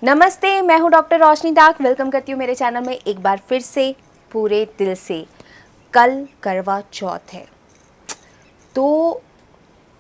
नमस्ते, मैं हूं डॉक्टर रोशनी दाक। वेलकम करती हूं मेरे चैनल में एक बार फिर से पूरे दिल से। कल करवा चौथ है, तो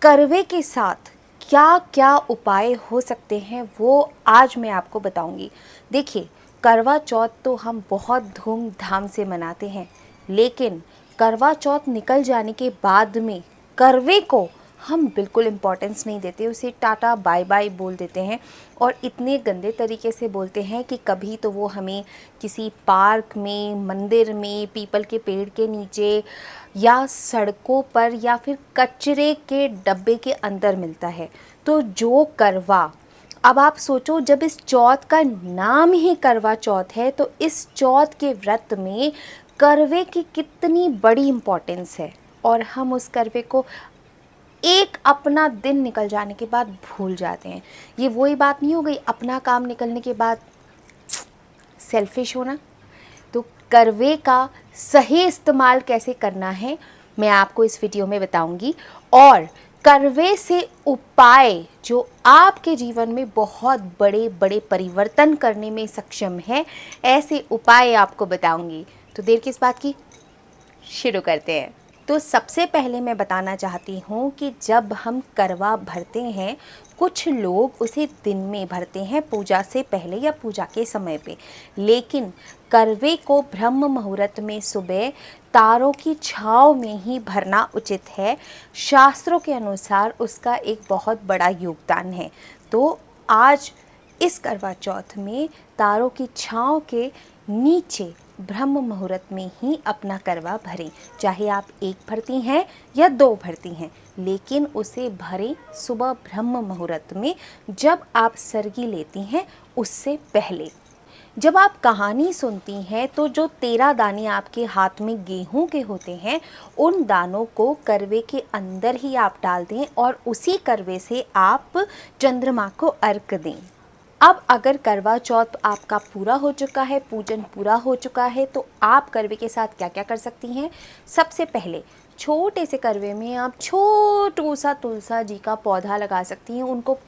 करवे के साथ क्या क्या उपाय हो सकते हैं वो आज मैं आपको बताऊंगी। देखिए, करवा चौथ तो हम बहुत धूमधाम से मनाते हैं, लेकिन करवा चौथ निकल जाने के बाद में करवे को हम बिल्कुल इम्पोर्टेंस नहीं देते, उसे टाटा बाय बाय बोल देते हैं और इतने गंदे तरीके से बोलते हैं कि कभी तो वो हमें किसी पार्क में, मंदिर में, पीपल के पेड़ के नीचे या सड़कों पर या फिर कचरे के डब्बे के अंदर मिलता है। तो जो करवा, अब आप सोचो, जब इस चौथ का नाम ही करवा चौथ है तो इस चौथ के व्रत में करवे की कितनी बड़ी इम्पोर्टेंस है, और हम उस करवे को एक अपना दिन निकल जाने के बाद भूल जाते हैं। ये वही बात नहीं हो गई अपना काम निकलने के बाद सेल्फिश होना। तो करवे का सही इस्तेमाल कैसे करना है मैं आपको इस वीडियो में बताऊंगी, और करवे से उपाय जो आपके जीवन में बहुत बड़े बड़े परिवर्तन करने में सक्षम है, ऐसे उपाय आपको बताऊंगी। तो देर किस बात की, शुरू करते हैं। तो सबसे पहले मैं बताना चाहती हूँ कि जब हम करवा भरते हैं, कुछ लोग उसे दिन में भरते हैं पूजा से पहले या पूजा के समय पे, लेकिन करवे को ब्रह्म मुहूर्त में सुबह तारों की छाँव में ही भरना उचित है। शास्त्रों के अनुसार उसका एक बहुत बड़ा योगदान है। तो आज इस करवा चौथ में तारों की छाँव के नीचे ब्रह्म मुहूर्त में ही अपना करवा भरें। चाहे आप एक भरती हैं या दो भरती हैं, लेकिन उसे भरें सुबह ब्रह्म मुहूर्त में, जब आप सरगी लेती हैं उससे पहले। जब आप कहानी सुनती हैं तो जो 13 दाने आपके हाथ में गेहूं के होते हैं, उन दानों को करवे के अंदर ही आप डाल दें और उसी करवे से आप चंद्रमा को अर्घ दें। अब अगर करवा चौथ आपका पूरा हो चुका है, पूजन पूरा हो चुका है, तो आप करवे के साथ क्या क्या कर सकती हैं। सबसे पहले छोटे से करवे में आप छोटू सा तुलसा जी का पौधा लगा सकती हैं,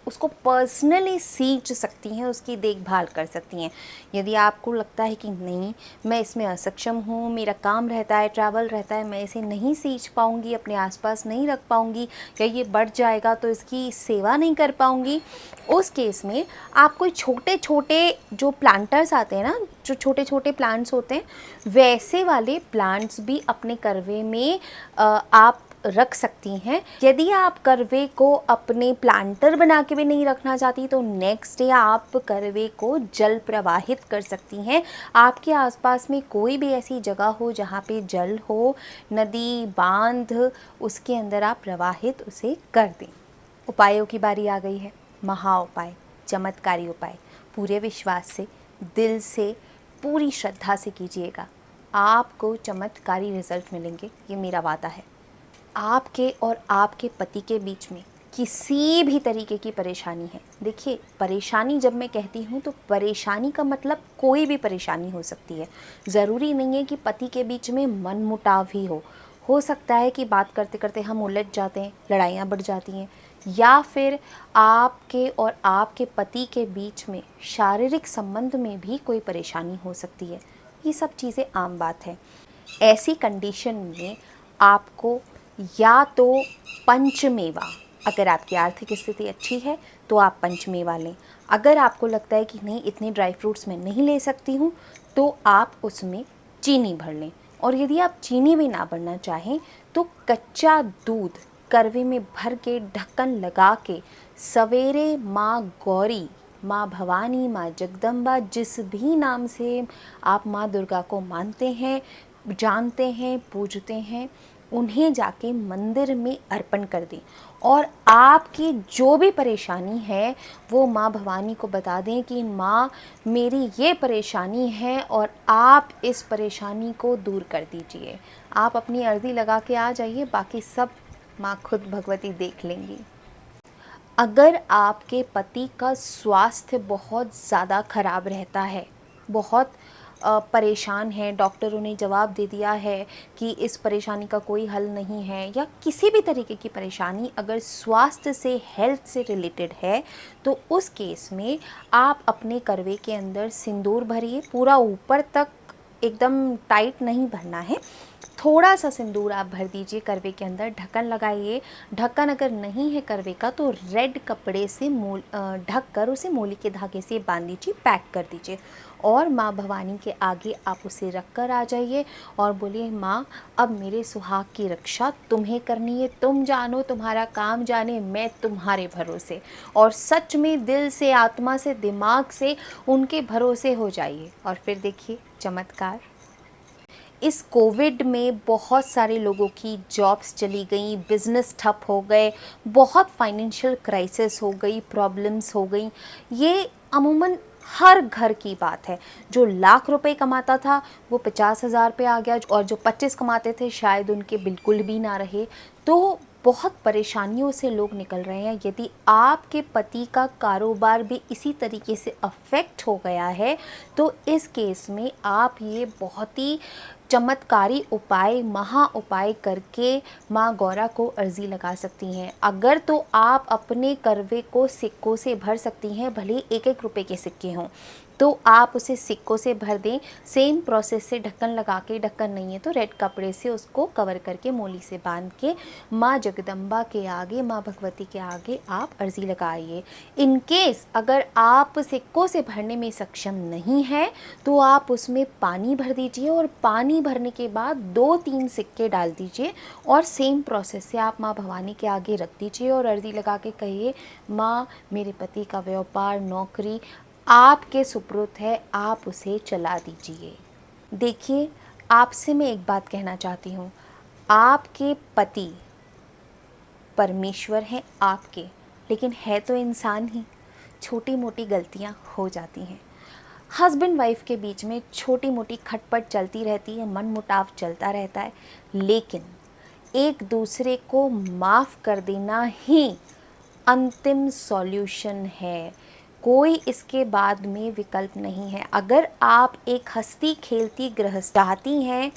उसको पर्सनली सींच सकती हैं, उसकी देखभाल कर सकती हैं। यदि आपको लगता है कि नहीं, मैं इसमें असक्षम हूँ, मेरा काम रहता है, ट्रैवल रहता है, मैं इसे नहीं सींच पाऊँगी, अपने आसपास नहीं रख पाऊँगी, या ये बढ़ जाएगा तो इसकी सेवा नहीं कर पाऊँगी, उस केस में आप कोई छोटे छोटे जो प्लांटर्स आते हैं ना, जो छोटे छोटे प्लांट्स होते हैं, वैसे वाले प्लांट्स भी अपने करवे में आप रख सकती हैं। यदि आप करवे को अपने प्लांटर बना के भी नहीं रखना चाहती, तो नेक्स्ट डे आप करवे को जल प्रवाहित कर सकती हैं। आपके आसपास में कोई भी ऐसी जगह हो जहाँ पे जल हो, नदी, बांध, उसके अंदर आप प्रवाहित उसे कर दें। उपायों की बारी आ गई है। महा उपाय, चमत्कारी उपाय, पूरे विश्वास से, दिल से, पूरी श्रद्धा से कीजिएगा, आपको चमत्कारी रिजल्ट मिलेंगे, ये मेरा वादा है। आपके और आपके पति के बीच में किसी भी तरीके की परेशानी है, देखिए, परेशानी जब मैं कहती हूँ तो परेशानी का मतलब कोई भी परेशानी हो सकती है। ज़रूरी नहीं है कि पति के बीच में मनमुटाव ही हो सकता है कि बात करते करते हम उलझ जाते हैं, लड़ाइयाँ बढ़ जाती हैं, या फिर आपके और आपके पति के बीच में शारीरिक संबंध में भी कोई परेशानी हो सकती है। ये सब चीज़ें आम बात है। ऐसी कंडीशन में आपको या तो पंचमेवा, अगर आपकी आर्थिक स्थिति अच्छी है तो आप पंचमेवा लें। अगर आपको लगता है कि नहीं, इतने ड्राई फ्रूट्स मैं नहीं ले सकती हूँ, तो आप उसमें चीनी भर लें। और यदि आप चीनी भी ना भरना चाहें तो कच्चा दूध करवे में भर के ढक्कन लगा के सवेरे माँ गौरी, माँ भवानी, माँ जगदम्बा, जिस भी नाम से आप माँ दुर्गा को मानते हैं, जानते हैं, पूजते हैं, उन्हें जाके मंदिर में अर्पण कर दें और आपकी जो भी परेशानी है वो माँ भवानी को बता दें कि माँ, मेरी ये परेशानी है और आप इस परेशानी को दूर कर दीजिए। आप अपनी अर्जी लगा के आ जाइए, बाकी सब माँ खुद भगवती देख लेंगी। अगर आपके पति का स्वास्थ्य बहुत ज़्यादा खराब रहता है, बहुत परेशान हैं, डॉक्टरों ने जवाब दे दिया है कि इस परेशानी का कोई हल नहीं है, या किसी भी तरीके की परेशानी अगर स्वास्थ्य से, हेल्थ से रिलेटेड है, तो उस केस में आप अपने करवे के अंदर सिंदूर भरिए। पूरा ऊपर तक एकदम टाइट नहीं भरना है, थोड़ा सा सिंदूर आप भर दीजिए करवे के अंदर, ढक्कन लगाइए। ढक्कन अगर नहीं है करवे का तो रेड कपड़े से ढक कर उसे मोली के धागे से बांध दीजिए, पैक कर दीजिए, और माँ भवानी के आगे आप उसे रख कर आ जाइए और बोलिए, माँ अब मेरे सुहाग की रक्षा तुम्हें करनी है, तुम जानो, तुम्हारा काम जाने, मैं तुम्हारे भरोसे। और सच में दिल से, आत्मा से, दिमाग से उनके भरोसे हो जाइए, और फिर देखिए चमत्कार। इस कोविड में बहुत सारे लोगों की जॉब्स चली गई, बिज़नेस ठप हो गए, बहुत फाइनेंशियल क्राइसिस हो गई, प्रॉब्लम्स हो गई। ये अमूमन हर घर की बात है। जो लाख रुपए कमाता था वो 50,000 पे आ गया, और जो 25 कमाते थे शायद उनके बिल्कुल भी ना रहे। तो बहुत परेशानियों से लोग निकल रहे हैं। यदि आपके पति का कारोबार भी इसी तरीके से अफेक्ट हो गया है तो इस केस में आप ये बहुत ही चमत्कारी उपाय, महा उपाय करके माँ गौरा को अर्जी लगा सकती हैं। अगर तो आप अपने करवे को सिक्कों से भर सकती हैं, भले 1-1 रुपए के सिक्के हों, तो आप उसे सिक्कों से भर दें। सेम प्रोसेस से ढक्कन लगा के, ढक्कन नहीं है तो रेड कपड़े से उसको कवर करके, मोली से बांध के माँ जगदम्बा के आगे, माँ भगवती के आगे आप अर्जी लगाइए। इन केस अगर आप सिक्कों से भरने में सक्षम नहीं है तो आप उसमें पानी भर दीजिए, और पानी भरने के बाद 2-3 सिक्के डाल दीजिए, और सेम प्रोसेस से आप माँ भवानी के आगे रख दीजिए और अर्जी लगा के कहिए, माँ मेरे पति का व्यापार, नौकरी आपके सुपुर्द है, आप उसे चला दीजिए। देखिए, आपसे मैं एक बात कहना चाहती हूँ, आपके पति परमेश्वर हैं आपके, लेकिन है तो इंसान ही, छोटी मोटी गलतियाँ हो जाती हैं। हस्बैंड वाइफ के बीच में छोटी मोटी खटपट चलती रहती है, मन मुटाव चलता रहता है, लेकिन एक दूसरे को माफ़ कर देना ही अंतिम सॉल्यूशन है। कोई इसके बाद में विकल्प नहीं है। अगर आप एक हंसती खेलती गृहस्थ चाहती हैं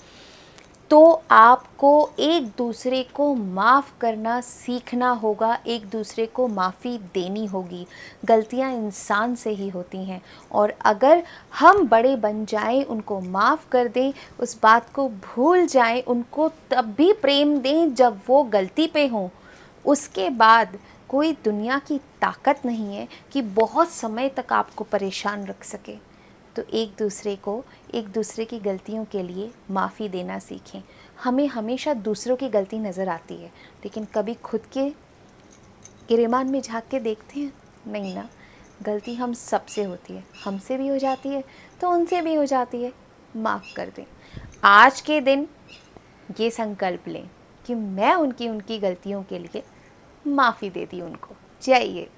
तो आपको एक दूसरे को माफ़ करना सीखना होगा, एक दूसरे को माफ़ी देनी होगी। गलतियां इंसान से ही होती हैं, और अगर हम बड़े बन जाएं, उनको माफ़ कर दें, उस बात को भूल जाएं, उनको तब भी प्रेम दें जब वो गलती पे हों, उसके बाद कोई दुनिया की ताकत नहीं है कि बहुत समय तक आपको परेशान रख सके। तो एक दूसरे की गलतियों के लिए माफ़ी देना सीखें। हमें हमेशा दूसरों की गलती नज़र आती है, लेकिन कभी खुद के गिरेबान में झांक के देखते हैं? नहीं ना। गलती हम सबसे होती है, हमसे भी हो जाती है तो उनसे भी हो जाती है। माफ़ कर दें। आज के दिन ये संकल्प लें कि मैं उनकी गलतियों के लिए माफ़ी दे दी उनको। जाइए।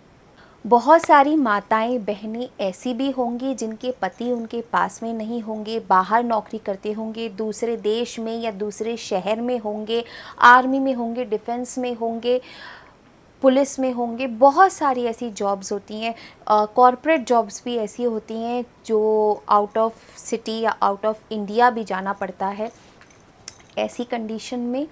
बहुत सारी माताएं बहनें ऐसी भी होंगी जिनके पति उनके पास में नहीं होंगे, बाहर नौकरी करते होंगे, दूसरे देश में या दूसरे शहर में होंगे, आर्मी में होंगे, डिफेंस में होंगे, पुलिस में होंगे। बहुत सारी ऐसी जॉब्स होती हैं। कॉरपोरेट जॉब्स भी ऐसी होती हैं जो आउट ऑफ सिटी या आउट ऑफ इंडिया भी जाना पड़ता है। ऐसी कंडीशन में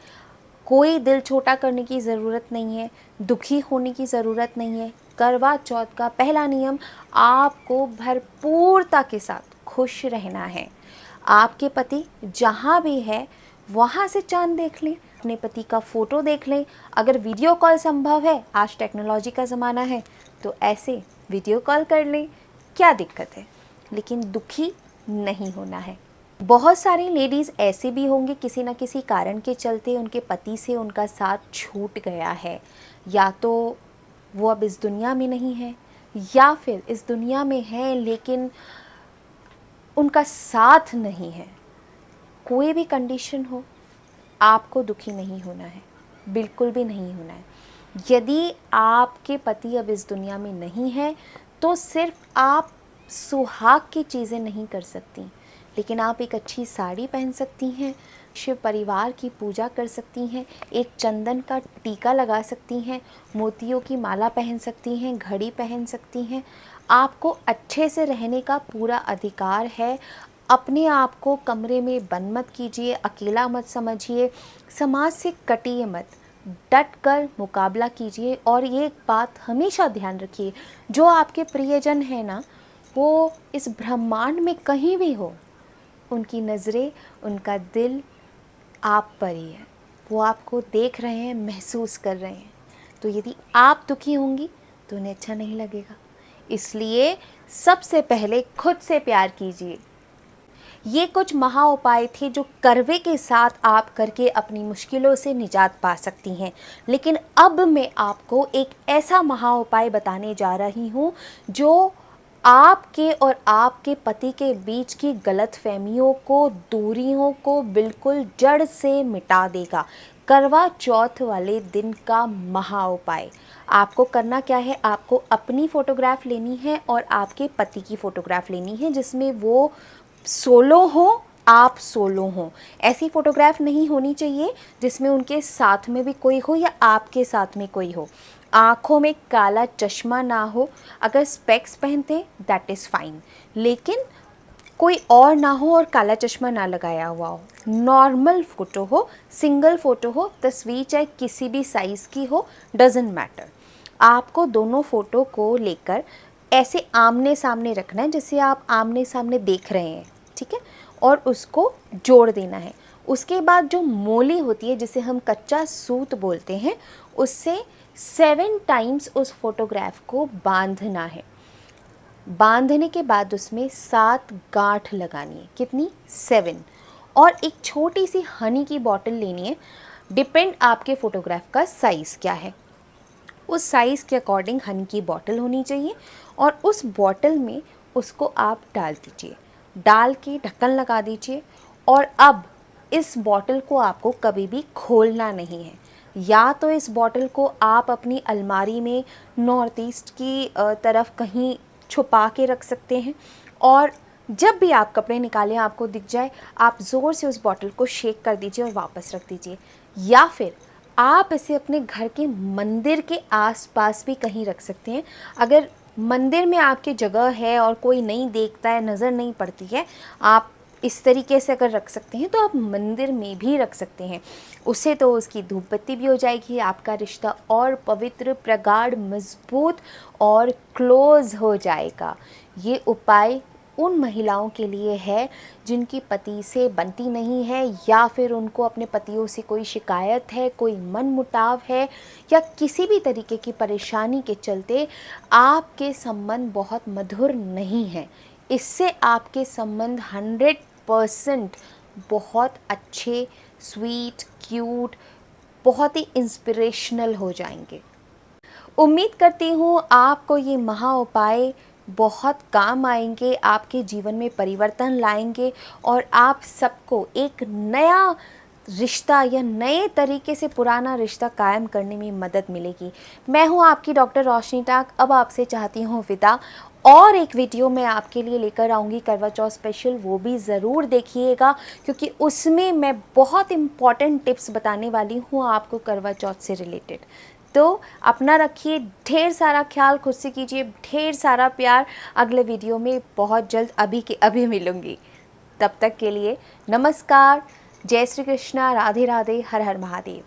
कोई दिल छोटा करने की ज़रूरत नहीं है, दुखी होने की ज़रूरत नहीं है। करवा चौथ का पहला नियम, आपको भरपूरता के साथ खुश रहना है। आपके पति जहाँ भी है वहाँ से चांद देख लें, अपने पति का फ़ोटो देख लें। अगर वीडियो कॉल संभव है, आज टेक्नोलॉजी का ज़माना है, तो ऐसे वीडियो कॉल कर लें, क्या दिक्कत है। लेकिन दुखी नहीं होना है। बहुत सारी लेडीज़ ऐसे भी होंगे किसी न किसी कारण के चलते उनके पति से उनका साथ छूट गया है, या तो वो अब इस दुनिया में नहीं है, या फिर इस दुनिया में है लेकिन उनका साथ नहीं है। कोई भी कंडीशन हो, आपको दुखी नहीं होना है, बिल्कुल भी नहीं होना है। यदि आपके पति अब इस दुनिया में नहीं है तो सिर्फ आप सुहाग की चीज़ें नहीं कर सकती, लेकिन आप एक अच्छी साड़ी पहन सकती हैं, शिव परिवार की पूजा कर सकती हैं, एक चंदन का टीका लगा सकती हैं, मोतियों की माला पहन सकती हैं, घड़ी पहन सकती हैं। आपको अच्छे से रहने का पूरा अधिकार है। अपने आप को कमरे में बंद मत कीजिए, अकेला मत समझिए, समाज से कटिए मत, डट कर मुकाबला कीजिए। और ये एक बात हमेशा ध्यान रखिए, जो आपके प्रियजन हैं ना, वो इस ब्रह्मांड में कहीं भी हो, उनकी नज़रें, उनका दिल आप पर ही है। वो आपको देख रहे हैं, महसूस कर रहे हैं। तो यदि आप दुखी होंगी तो उन्हें अच्छा नहीं लगेगा। इसलिए सबसे पहले खुद से प्यार कीजिए। ये कुछ महा उपाय थे जो करवे के साथ आप करके अपनी मुश्किलों से निजात पा सकती हैं। लेकिन अब मैं आपको एक ऐसा महा उपाय बताने जा रही हूँ जो आपके और आपके पति के बीच की गलतफहमियों को, दूरियों को बिल्कुल जड़ से मिटा देगा। करवा चौथ वाले दिन का महा उपाय। आपको करना क्या है, आपको अपनी फ़ोटोग्राफ लेनी है और आपके पति की फ़ोटोग्राफ लेनी है, जिसमें वो सोलो हो, आप सोलो हो। ऐसी फ़ोटोग्राफ नहीं होनी चाहिए जिसमें उनके साथ में भी कोई हो या आपके साथ में कोई हो। आँखों में काला चश्मा ना हो, अगर स्पेक्स पहनते हैं दैट इज़ फाइन, लेकिन कोई और ना हो और काला चश्मा ना लगाया हुआ हो। नॉर्मल फ़ोटो हो, सिंगल फ़ोटो हो, तस्वीर चाहे किसी भी साइज़ की हो, डज़न्ट मैटर। आपको दोनों फ़ोटो को लेकर ऐसे आमने सामने रखना है, जैसे आप आमने सामने देख रहे हैं, ठीक है, और उसको जोड़ देना है। उसके बाद जो मोली होती है, जिसे हम कच्चा सूत बोलते हैं, उससे 7 टाइम्स उस फोटोग्राफ को बांधना है। बांधने के बाद उसमें 7 गांठ लगानी है। कितनी? 7। और एक छोटी सी हनी की बॉटल लेनी है। डिपेंड आपके फ़ोटोग्राफ का साइज़ क्या है, उस साइज़ के अकॉर्डिंग हनी की बॉटल होनी चाहिए। और उस बॉटल में उसको आप डाल दीजिए, डाल के ढक्कन लगा दीजिए। और अब इस बॉटल को आपको कभी भी खोलना नहीं है। या तो इस बॉटल को आप अपनी अलमारी में नॉर्थ ईस्ट की तरफ कहीं छुपा के रख सकते हैं, और जब भी आप कपड़े निकालें आपको दिख जाए, आप ज़ोर से उस बॉटल को शेक कर दीजिए और वापस रख दीजिए। या फिर आप इसे अपने घर के मंदिर के आसपास भी कहीं रख सकते हैं। अगर मंदिर में आपकी जगह है और कोई नहीं देखता है, नज़र नहीं पड़ती है, आप इस तरीके से अगर रख सकते हैं तो आप मंदिर में भी रख सकते हैं। उससे तो उसकी धूप बत्ती भी हो जाएगी, आपका रिश्ता और पवित्र, प्रगाढ़, मजबूत और क्लोज़ हो जाएगा। ये उपाय उन महिलाओं के लिए है जिनकी पति से बनती नहीं है, या फिर उनको अपने पतियों से कोई शिकायत है, कोई मनमुटाव है, या किसी भी तरीके की परेशानी के चलते आपके संबंध बहुत मधुर नहीं हैं। इससे आपके संबंध 100% बहुत अच्छे, स्वीट, क्यूट, बहुत ही इंस्पिरेशनल हो जाएंगे। उम्मीद करती हूँ आपको ये महा उपाय बहुत काम आएंगे, आपके जीवन में परिवर्तन लाएंगे और आप सबको एक नया रिश्ता या नए तरीके से पुराना रिश्ता कायम करने में मदद मिलेगी। मैं हूँ आपकी डॉक्टर रोशनी टाक। अब आपसे चाहती हूँ विदा। और एक वीडियो मैं आपके लिए लेकर आऊँगी करवा चौथ स्पेशल, वो भी ज़रूर देखिएगा, क्योंकि उसमें मैं बहुत इम्पॉर्टेंट टिप्स बताने वाली हूँ आपको करवा चौथ से रिलेटेड। तो अपना रखिए, ढेर सारा ख्याल खुद से कीजिए, ढेर सारा प्यार। अगले वीडियो में बहुत जल्द अभी के अभी मिलूँगी। तब तक के लिए नमस्कार, जय श्री कृष्णा, राधे राधे, हर हर महादेव।